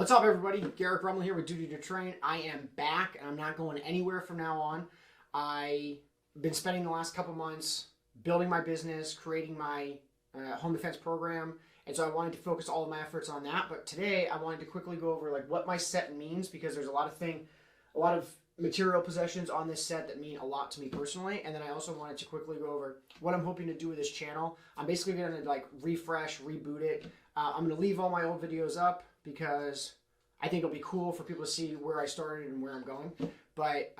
What's up, everybody? Garrick Rummel here with Duty to Train. I am back, and I'm not going anywhere from now on. I've been spending the last couple months building my business, creating my home defense program, and so I wanted to focus all of my efforts on that. But today, I wanted to quickly go over what my set means, because there's a lot of material possessions on this set that mean a lot to me personally. And then I also wanted to quickly go over what I'm hoping to do with this channel. I'm basically going to refresh, reboot it. I'm going to leave all my old videos up because I think it'll be cool for people to see where I started and where I'm going. But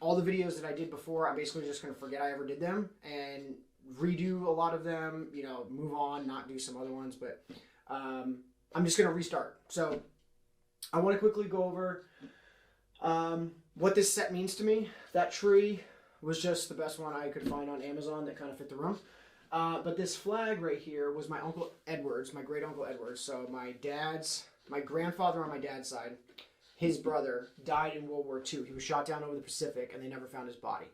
all the videos that I did before, I'm basically just going to forget I ever did them and redo a lot of them, move on, not do some other ones. But I'm just going to restart. So I want to quickly go over what this set means to me. That tree was just the best one I could find on Amazon that kind of fit the room. But this flag right here was my Uncle Edward's, my great Uncle Edward's. So my grandfather on my dad's side, his brother died in World War II. He was shot down over the Pacific, and they never found his body.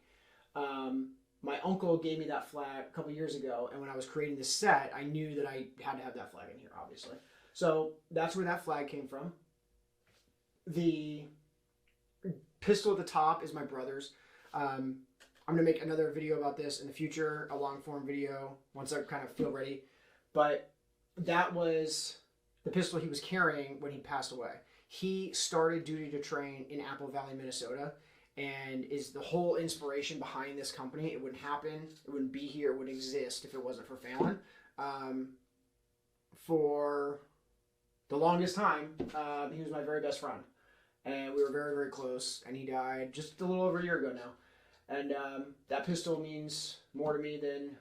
My uncle gave me that flag a couple years ago, and when I was creating this set, I knew that I had to have that flag in here, obviously. So that's where that flag came from. The pistol at the top is my brother's. I'm going to make another video about this in the future, a long form video, once I kind of feel ready. But that was the pistol he was carrying when he passed away. He started Duty to Train in Apple Valley, Minnesota, and is the whole inspiration behind this company. It wouldn't happen, it wouldn't be here, it wouldn't exist if it wasn't for Phelan. For the longest time, he was my very best friend. And we were very, very close, and he died just a little over a year ago now. And that pistol means more to me than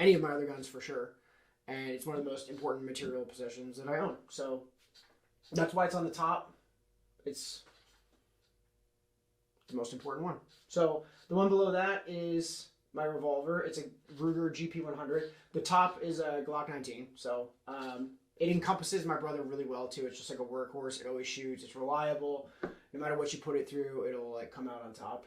any of my other guns, for sure. And it's one of the most important material possessions that I own. So that's why it's on the top. It's the most important one. So the one below that is my revolver. It's a Ruger GP100. The top is a Glock 19. So it encompasses my brother really well too. It's just like a workhorse. It always shoots. It's reliable. No matter what you put it through, it'll come out on top.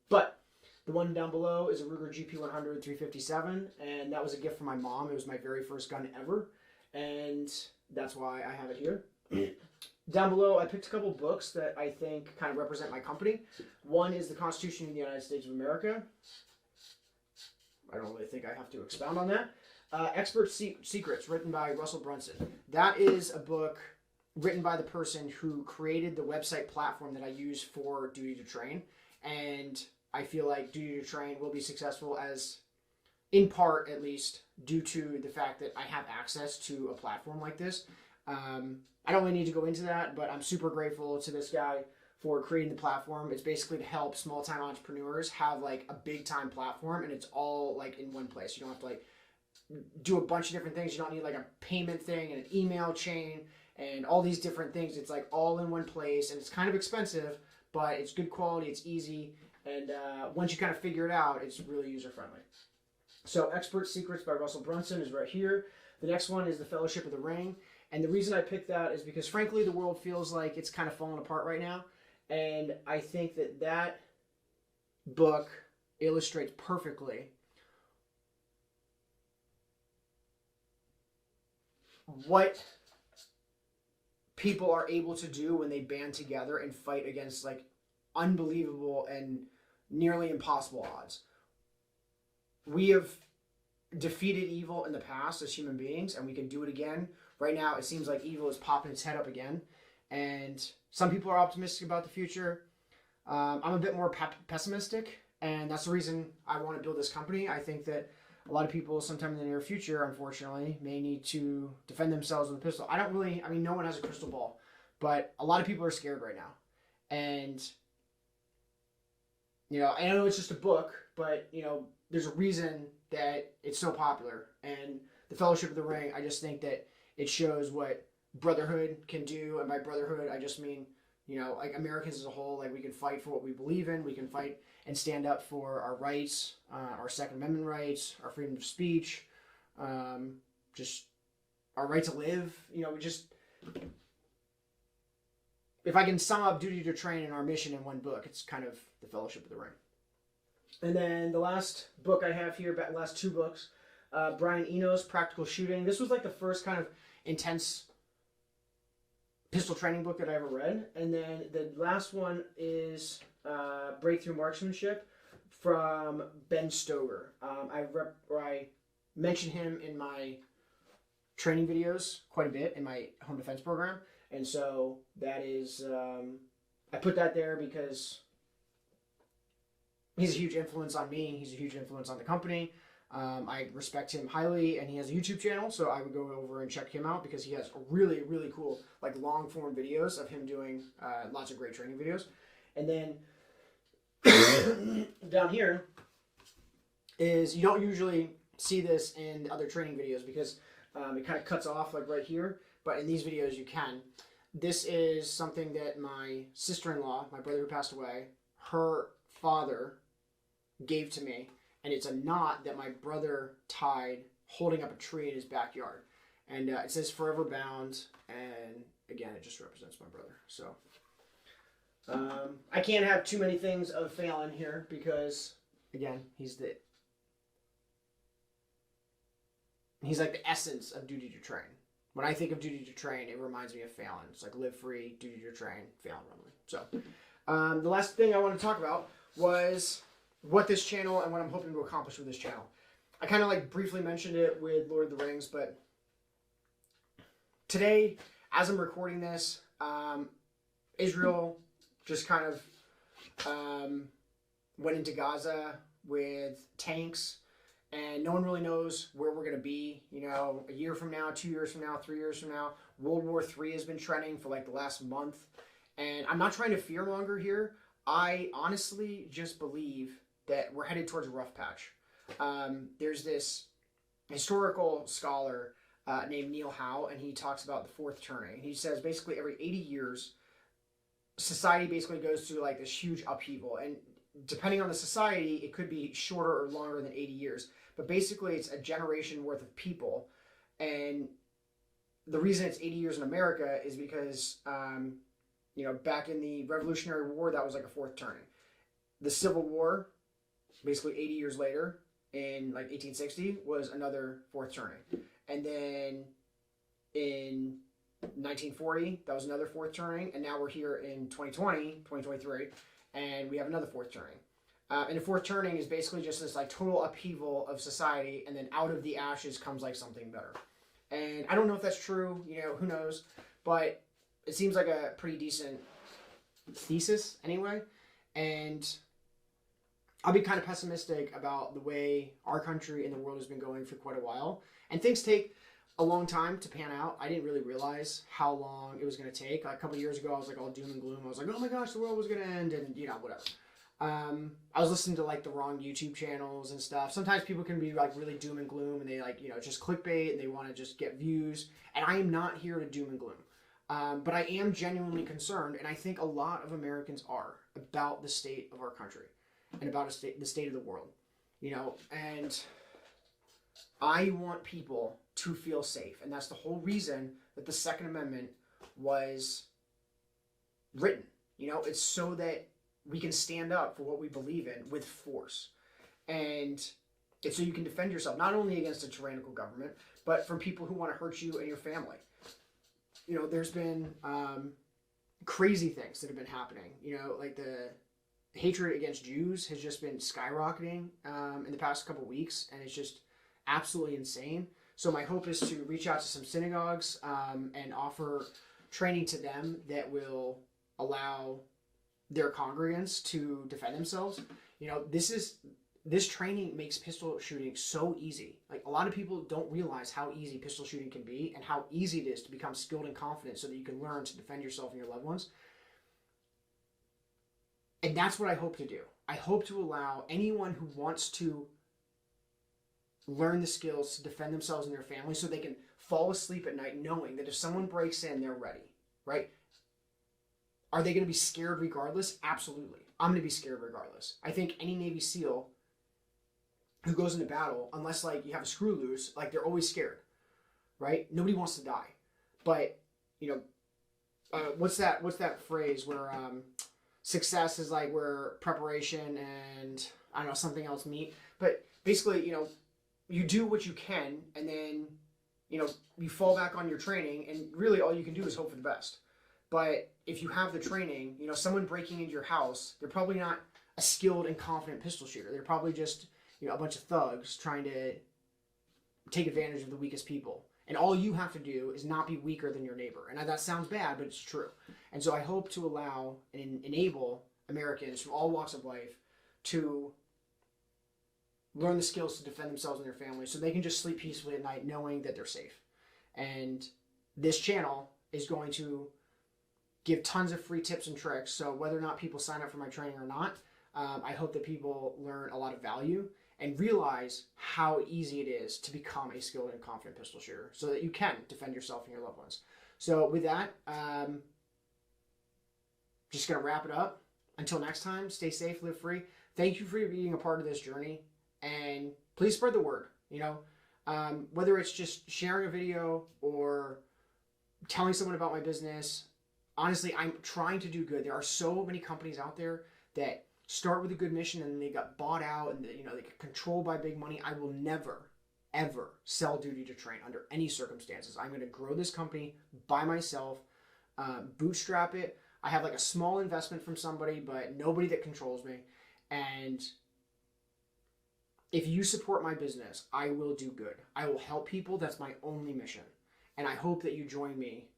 But the one down below is a Ruger GP100 357, and that was a gift from my mom. It was my very first gun ever, and that's why I have it here. Down below, I picked a couple books that I think kind of represent my company. One is the Constitution of the United States of America. I don't really think I have to expound on that. Expert Secrets, written by Russell Brunson. That is a book written by the person who created the website platform that I use for Duty to Train. And I feel like Duty to Train will be successful, as, in part at least, due to the fact that I have access to a platform like this. I don't really need to go into that, but I'm super grateful to this guy for creating the platform. It's basically to help small-time entrepreneurs have a big-time platform, and it's all in one place. You don't have to do a bunch of different things. You don't need a payment thing and an email chain and all these different things. It's all in one place, and it's kind of expensive, but it's good quality, it's easy, and once you kind of figure it out, it's really user-friendly. So Expert Secrets by Russell Brunson is right here. The next one is The Fellowship of the Ring, and the reason I picked that is because, frankly, the world feels like it's kind of falling apart right now, and I think that book illustrates perfectly what people are able to do when they band together and fight against unbelievable and nearly impossible odds. We have defeated evil in the past as human beings, and we can do it again. Right now, it seems like evil is popping its head up again, and some people are optimistic about the future. I'm a bit more pessimistic, and that's the reason I want to build this company. I think that a lot of people sometime in the near future, unfortunately, may need to defend themselves with a pistol. No one has a crystal ball, but a lot of people are scared right now. And, I know it's just a book, but, there's a reason that it's so popular. And The Fellowship of the Ring, I just think that it shows what brotherhood can do. And by brotherhood, I just mean, Americans as a whole. We can fight for what we believe in. We can fight and stand up for our rights, our Second Amendment rights, our freedom of speech, just our right to live. If I can sum up Duty to Train and our mission in one book, it's kind of The Fellowship of the Ring. And then the last book I have here, last two books, Brian Eno's Practical Shooting. This was the first kind of intense pistol training book that I ever read. And then the last one is Breakthrough Marksmanship from Ben Stoger. I mention him in my training videos quite a bit in my home defense program. And so that is, I put that there because he's a huge influence on me. He's a huge influence on the company. I respect him highly, and he has a YouTube channel, so I would go over and check him out because he has really, really cool, like long form videos of him doing lots of great training videos. And then down here is, you don't usually see this in other training videos because it kind of cuts off like right here, but in these videos you can. This is something that my sister-in-law, my brother who passed away, her father gave to me, and it's a knot that my brother tied holding up a tree in his backyard. And it says Forever Bound, and again, it just represents my brother. So I can't have too many things of Phelan here because, again, he's like the essence of Duty to Train. When I think of Duty to Train, it reminds me of Phelan. It's like live free, duty to train, Phelan Rumley. So the last thing I want to talk about was what this channel and what I'm hoping to accomplish with this channel. I kind of like briefly mentioned it with Lord of the Rings, but today, as I'm recording this, Israel just kind of went into Gaza with tanks, and no one really knows where we're going to be, you know, a year from now, 2 years from now, 3 years from now. World War III has been trending for like the last month, and I'm not trying to fearmonger here. I honestly just believe that we're headed towards a rough patch. There's this historical scholar named Neil Howe, and he talks about the fourth turning. He says basically every 80 years, society basically goes through like this huge upheaval. And depending on the society, it could be shorter or longer than 80 years. But basically, it's a generation worth of people. And the reason it's 80 years in America is because, you know, back in the Revolutionary War, that was like a fourth turning. The Civil War, basically 80 years later, in like 1860, was another fourth turning. And then in 1940, that was another fourth turning. And now we're here in 2020, 2023, and we have another fourth turning. And the fourth turning is basically just this like total upheaval of society, and then out of the ashes comes like something better. And I don't know if that's true, you know, who knows, but it seems like a pretty decent thesis anyway. And I'll be kind of pessimistic about the way our country and the world has been going for quite a while. And things take a long time to pan out. I didn't really realize how long it was going to take. Like a couple of years ago, I was like all doom and gloom. I was like, oh my gosh, the world was going to end, and you know, whatever. I was listening to like the wrong YouTube channels and stuff. Sometimes people can be like really doom and gloom, and they like, you know, just clickbait, and they want to just get views. And I am not here to doom and gloom. But I am genuinely concerned, and I think a lot of Americans are, about the state of our country and about the state of the world. You know, and I want people to feel safe, and that's the whole reason that the Second Amendment was written. You know, it's so that we can stand up for what we believe in with force. And it's so you can defend yourself, not only against a tyrannical government, but from people who want to hurt you and your family. You know, there's been crazy things that have been happening. You know, like the hatred against Jews has just been skyrocketing in the past couple weeks, and it's just absolutely insane. So my hope is to reach out to some synagogues and offer training to them that will allow their congregants to defend themselves. You know, this training makes pistol shooting so easy. Like, a lot of people don't realize how easy pistol shooting can be and how easy it is to become skilled and confident so that you can learn to defend yourself and your loved ones. And that's what I hope to do. I hope to allow anyone who wants to learn the skills to defend themselves and their family so they can fall asleep at night knowing that if someone breaks in, they're ready, right? Are they going to be scared regardless? Absolutely. I'm going to be scared regardless. I think any Navy SEAL who goes into battle, unless like you have a screw loose, like they're always scared, right? Nobody wants to die. But, you know, what's that phrase where success is like where preparation and, I don't know, something else meet. But basically, you know, you do what you can, and then, you know, you fall back on your training, and really all you can do is hope for the best. But if you have the training, you know, someone breaking into your house, they're probably not a skilled and confident pistol shooter. They're probably just, you know, a bunch of thugs trying to take advantage of the weakest people. And all you have to do is not be weaker than your neighbor. And that sounds bad, but it's true. And so I hope to allow and enable Americans from all walks of life to learn the skills to defend themselves and their families so they can just sleep peacefully at night knowing that they're safe. And this channel is going to give tons of free tips and tricks. So whether or not people sign up for my training or not, I hope that people learn a lot of value and realize how easy it is to become a skilled and confident pistol shooter so that you can defend yourself and your loved ones. So with that, just going to wrap it up. Until next time, stay safe, live free. Thank you for being a part of this journey. And please spread the word, you know, whether it's just sharing a video or telling someone about my business. Honestly, I'm trying to do good. There are so many companies out there that start with a good mission and they got bought out and, you know, they get controlled by big money. I will never, ever sell Duty to Train under any circumstances. I'm going to grow this company by myself, bootstrap it. I have like a small investment from somebody, but nobody that controls me. And if you support my business, I will do good. I will help people. That's my only mission. And I hope that you join me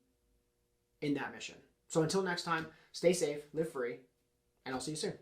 in that mission. So until next time, stay safe, live free, and I'll see you soon.